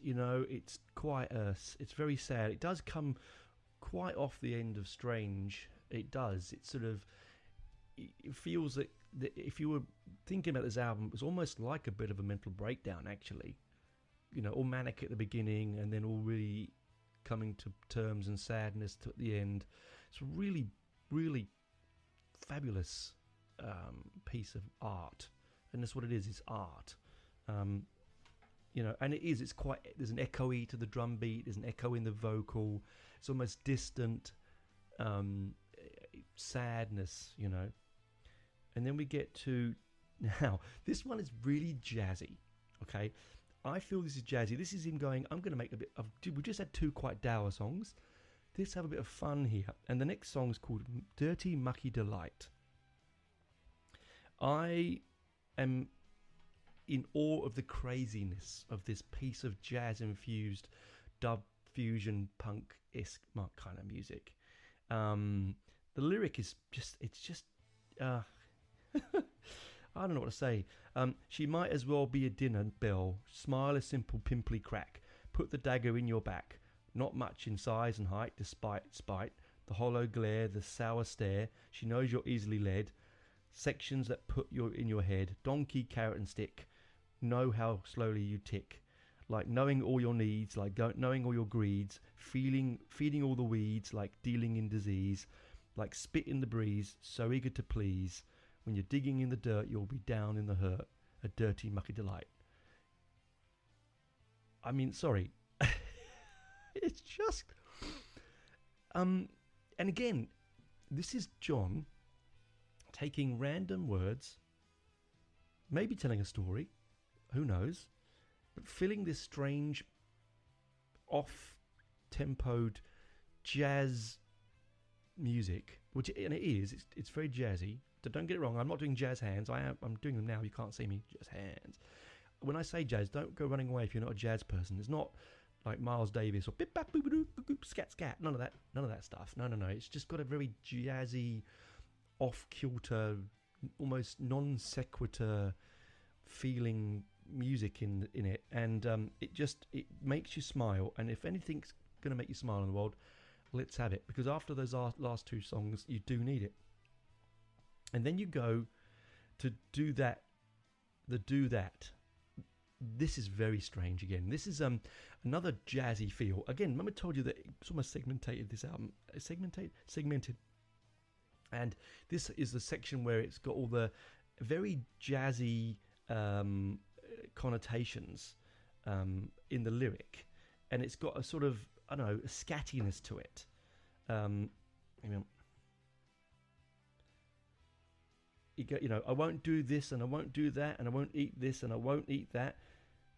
it's quite it's very sad. It does come quite off the end of Strange. It does. It sort of, it feels that if you were thinking about this album, it was almost like a bit of a mental breakdown, actually. All manic at the beginning and then all really coming to terms and sadness at the end. It's a really, really fabulous piece of art. And that's what it is. It's art. And it's quite, there's an echoey to the drum beat, there's an echo in the vocal, it's almost distant sadness, And then we get to, now, this one is really jazzy, okay? I feel this is jazzy. This is him going, I'm going to make a bit of, we just had two quite dour songs. Let's have a bit of fun here. And the next song is called Dirty Mucky Delight. I am in awe of the craziness of this piece of jazz-infused dub fusion punk-esque kind of music. The lyric is just uh, I don't know what to say. She might as well be a dinner bell. Smile a simple pimply crack. Put the dagger in your back. Not much in size and height, despite spite. The hollow glare, the sour stare. She knows you're easily led. Sections that put you in your head. Donkey, carrot and stick. Know how slowly you tick. Like knowing all your needs, like knowing all your greeds. Feeding all the weeds, like dealing in disease. Like spit in the breeze, so eager to please. When you're digging in the dirt, you'll be down in the hurt. A dirty, mucky delight. I mean, sorry. It's just... And again, this is John taking random words, maybe telling a story, who knows, but filling this strange, off-tempoed jazz music, which, and it is, it's very jazzy. So don't get it wrong, I'm not doing jazz hands. I'm doing them now. You can't see me, just hands. When I say jazz, don't go running away if you're not a jazz person. It's not like Miles Davis or bip bap boop boop boop scat scat. None of that stuff. No. It's just got a very jazzy, off-kilter, almost non sequitur feeling music in it, and it makes you smile. And if anything's going to make you smile in the world, let's have it, because after those last two songs, you do need it. And then you go to do that. This is very strange again. This is another jazzy feel. Again, remember I told you that it's almost segmented, this album. Segmented. And this is the section where it's got all the very jazzy connotations in the lyric. And it's got a sort of, I don't know, a scattiness to it. You know, I won't do this and I won't do that, and I won't eat this and I won't eat that.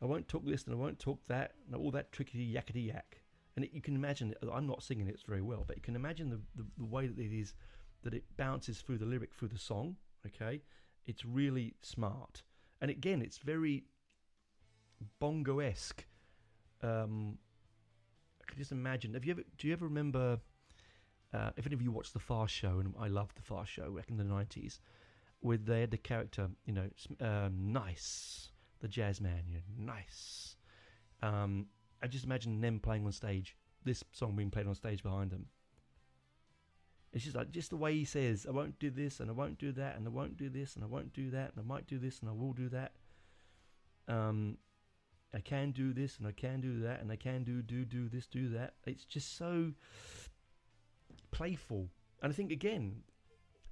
I won't talk this and I won't talk that, and all that trickety yakety yak. And you can imagine, I'm not singing it very well, but you can imagine the way that it is, that it bounces through the lyric, through the song. Okay, it's really smart, and again, it's very bongo-esque. I can just imagine. Do you ever remember? If any of you watched the Fast Show, and I loved the Fast Show back in the 90s, with they had the character, you know, Nice, the jazz man, you know, Nice. I just imagine them playing on stage, this song being played on stage behind them. It's just like, just the way he says, I won't do this and I won't do that and I won't do this and I won't do that and I might do this and I will do that. I can do this and I can do that and I can do this, do that. It's just so playful. And I think, again,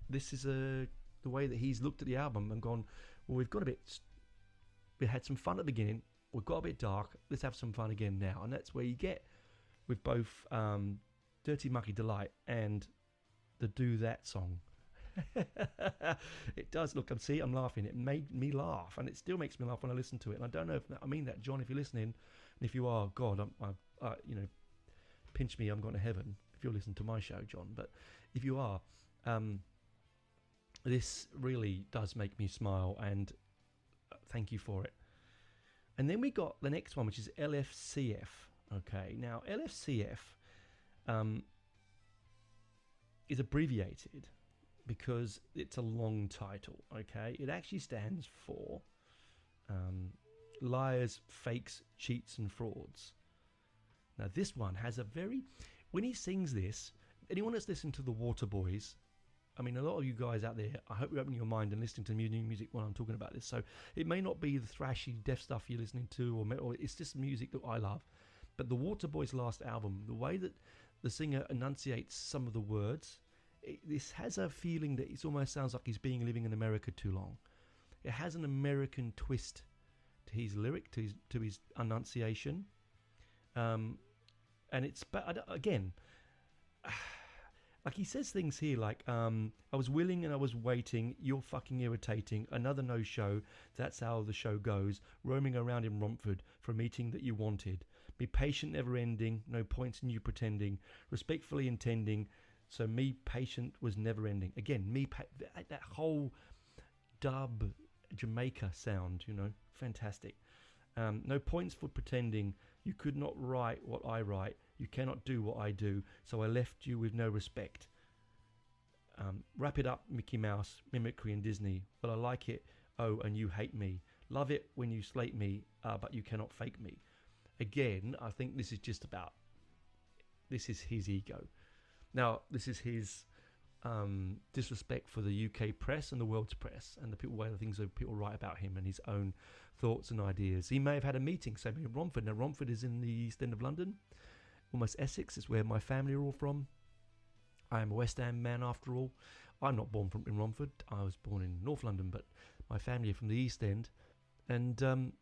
this is the way that he's looked at the album and gone, well, we had some fun at the beginning, we've got a bit dark, let's have some fun again now. And that's where you get with both Dirty Mucky Delight and the Do That song. It does. Look, I'm laughing. It made me laugh, and it still makes me laugh when I listen to it. And I don't know if I mean that, John, if you're listening, and if you are, God, you know, pinch me, I'm going to heaven if you're listening to my show, John. But if you are, this really does make me smile, and thank you for it. And then we got the next one, which is LFCF. Okay, now LFCF is abbreviated because it's a long title. Okay, it actually stands for Liars, Fakes, Cheats and Frauds. Now this one has a very, when he sings this, anyone that's listened to the Waterboys, I mean, a lot of you guys out there, I hope you're opening your mind and listening to new music when I'm talking about this. So it may not be the thrashy, deaf stuff you're listening to, or it's just music that I love. But the Waterboys' last album, the way that the singer enunciates some of the words, this has a feeling that it almost sounds like he's been living in America too long. It has an American twist to his lyric, to his enunciation. And it's, but again, like he says things here like, I was willing and I was waiting, you're fucking irritating, another no-show, that's how the show goes, roaming around in Romford for a meeting that you wanted, be patient never ending, no points in you pretending, respectfully intending, so me patient was never ending. Again, that whole dub Jamaica sound, you know, fantastic. No points for pretending. You could not write what I write. You cannot do what I do. So I left you with no respect. Wrap it up, Mickey Mouse, mimicry and Disney. Well, I like it. Oh, and you hate me. Love it when you slate me, but you cannot fake me. Again, I think this is just about... This is his ego. Now, this is his disrespect for the UK press and the world's press and the people, way the things that people write about him and his own thoughts and ideas. He may have had a meeting, say, in Romford. Now, Romford is in the East End of London, almost Essex. It's where my family are all from. I am a West Ham man, after all. I'm not born in Romford. I was born in North London, but my family are from the East End. And,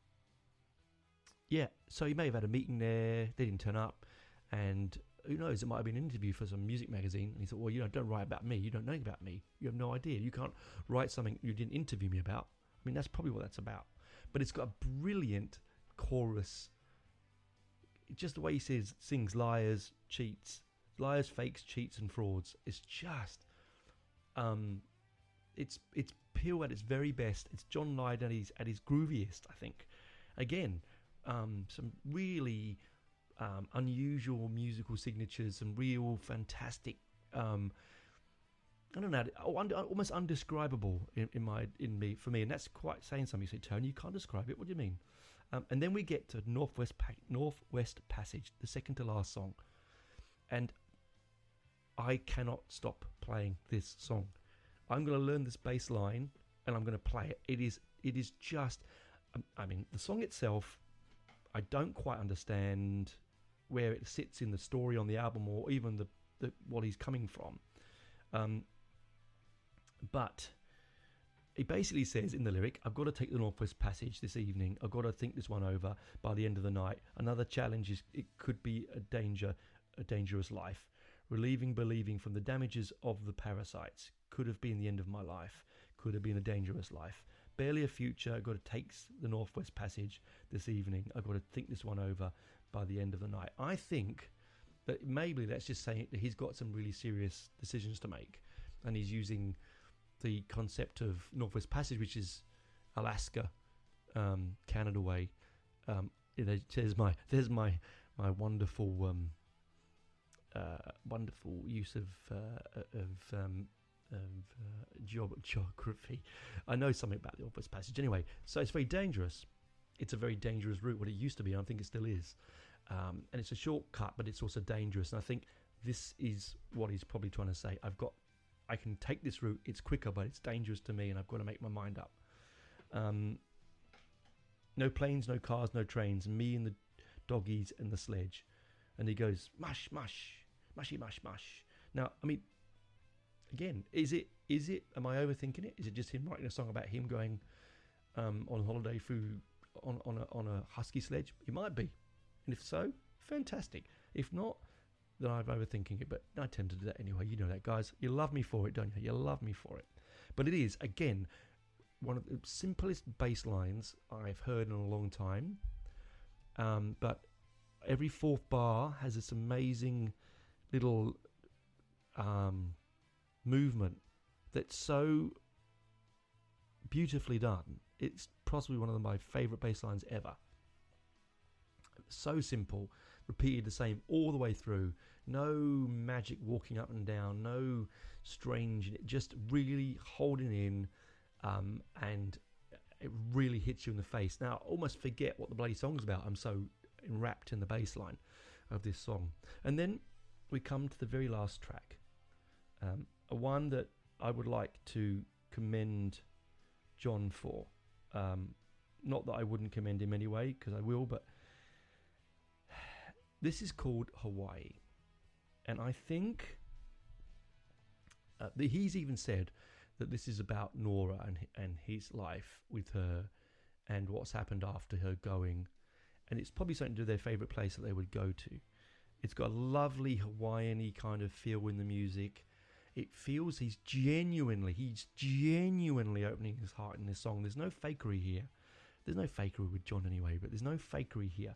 yeah, so he may have had a meeting there. They didn't turn up. And who knows, it might have been an interview for some music magazine. And he thought, well, don't write about me. You don't know about me. You have no idea. You can't write something you didn't interview me about. I mean, that's probably what that's about. But it's got a brilliant chorus. Just the way he sings liars, cheats, liars, fakes, cheats, and frauds. It's just, it's Peel at its very best. It's John Lydon at his grooviest, I think. Again, some really unusual musical signatures, some real fantastic, I don't know, almost undescribable for me, and that's quite saying something. You say, Tony, you can't describe it. What do you mean? And then we get to Northwest Passage, the second to last song, and I cannot stop playing this song. I'm going to learn this bass line, and I'm going to play it. It is just, I mean, the song itself, I don't quite understand where it sits in the story on the album, or even the what he's coming from. But he basically says in the lyric, I've got to take the Northwest Passage this evening. I've got to think this one over by the end of the night. Another challenge is it could be a dangerous life. Believing from the damages of the parasites. Could have been the end of my life. Could have been a dangerous life. Barely a future. I've got to take the Northwest Passage this evening. I've got to think this one over by the end of the night. I think that maybe that's just saying that he's got some really serious decisions to make. And he's using the concept of Northwest Passage, which is Alaska, Canada way. There's my wonderful wonderful use of geography. I know something about the Northwest Passage. Anyway, so it's very dangerous. It's a very dangerous route. What it used to be, I think it still is. And it's a shortcut, but it's also dangerous. And I think this is what he's probably trying to say. I can take this route. It's quicker, but it's dangerous to me, and I've got to make my mind up. No planes, no cars, no trains. Me and the doggies and the sledge. And he goes, mush, mush, mushy, mush, mush. Now, I mean, again, is it? Am I overthinking it? Is it just him writing a song about him going on holiday through on a husky sledge? It might be, and if so, fantastic. If not, then I'm overthinking it. But I tend to do that anyway. You know that, guys. You love me for it, don't you? You love me for it. But it is, again, one of the simplest bass lines I've heard in a long time. But every fourth bar has this amazing little movement that's so beautifully done. It's possibly one of my favourite bass lines ever. So simple, repeated the same all the way through. No magic walking up and down, no strange, just really holding in, and it really hits you in the face. Now, I almost forget what the bloody song's about. I'm so enwrapped in the bass line of this song. And then we come to the very last track, a one that I would like to commend John for. Not that I wouldn't commend him anyway, because I will, but this is called Hawaii. And I think that he's even said that this is about Nora and his life with her and what's happened after her going. And it's probably something to do with their favourite place that they would go to. It's got a lovely Hawaiian-y kind of feel in the music. It feels he's genuinely opening his heart in this song. There's no fakery here. There's no fakery with John anyway, but there's no fakery here.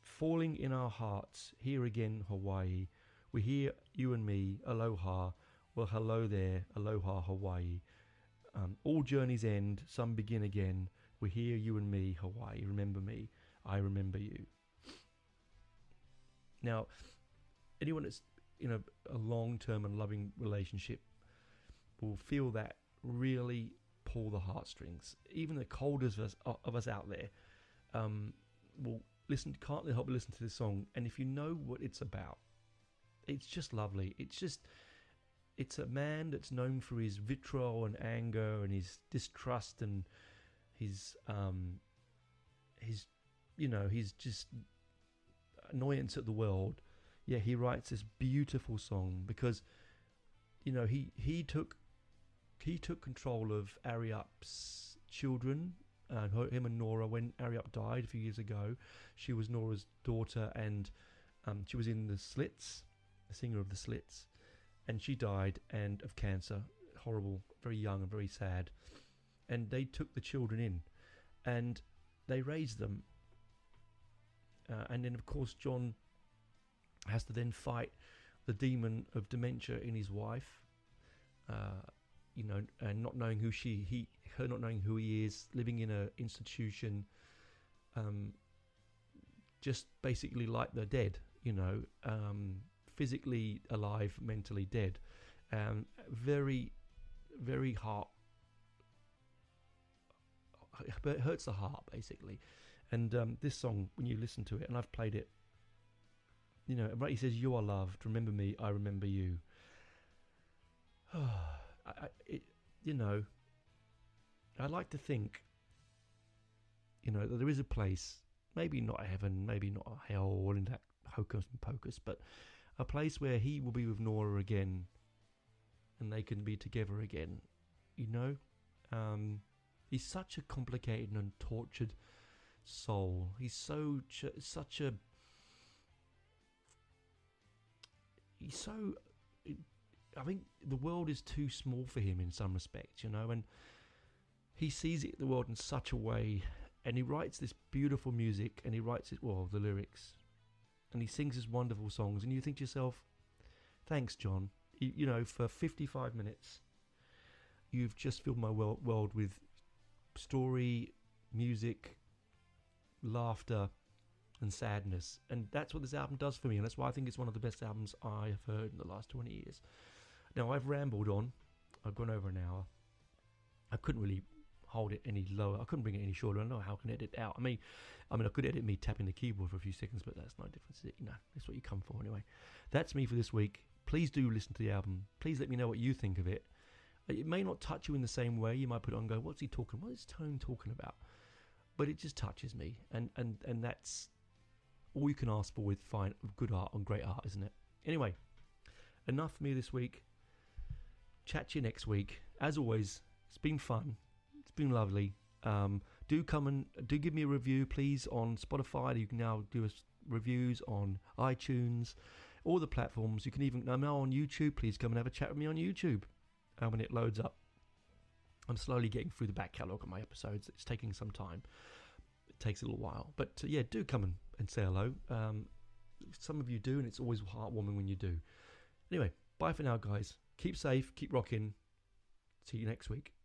Falling in our hearts, here again, Hawaii. We hear you and me, aloha. Well, hello there, aloha, Hawaii. All journeys end, some begin again. We're here, you and me, Hawaii. Remember me, I remember you. Now, anyone that's in a long-term and loving relationship will feel that really pull the heartstrings. Even the coldest of us out there will can't help but listen to this song. And if you know what it's about, it's just lovely. It's a man that's known for his vitriol and anger and his distrust and his just annoyance at the world. Yeah, he writes this beautiful song because, he took control of Ariap's children, him and Nora, when Ariap died a few years ago. She was Nora's daughter, and she was in the Slits, the singer of the Slits, and she died of cancer. Horrible, very young and very sad. And they took the children in, and they raised them. And then, of course, John has to then fight the demon of dementia in his wife, and not knowing her not knowing who he is, living in an institution, just basically like the dead, physically alive, mentally dead. Very, very it hurts the heart, basically. And this song, when you listen to it, and I've played it, right, he says, "You are loved, remember me, I remember you." I'd like to think, that there is a place, maybe not a heaven, maybe not a hell, or in that hocus pocus, but a place where he will be with Nora again, and they can be together again. He's such a complicated and tortured soul. He's I think the world is too small for him in some respects, and he sees the world in such a way, and he writes this beautiful music, and he writes the lyrics, and he sings his wonderful songs, and you think to yourself, thanks, John. For 55 minutes, you've just filled my world with story, music, laughter, and sadness. And that's what this album does for me, and that's why I think it's one of the best albums I have heard in the last 20 years. Now, I've rambled on. I've gone over an hour. I couldn't really hold it any lower. I couldn't bring it any shorter. I don't know how I can edit it out. I mean, I could edit me tapping the keyboard for a few seconds, but that's no difference. That's what you come for anyway. That's me for this week. Please do listen to the album. Please let me know what you think of it. It may not touch you in the same way. You might put it on and go, what's he talking? What is Tone talking about? But it just touches me. And that's all you can ask for with fine, good art and great art, isn't it? Anyway, enough for me this week. Chat to you next week. As always, it's been fun. It's been lovely. Do give me a review, please, on Spotify. You can now do reviews on iTunes, all the platforms. You can even, I'm now on YouTube. Please come and have a chat with me on YouTube when it loads up. I'm slowly getting through the back catalogue of my episodes. It's taking some time. It takes a little while. But do come and say hello. Some of you do, and it's always heartwarming when you do. Anyway, bye for now, guys. Keep safe, keep rocking. See you next week.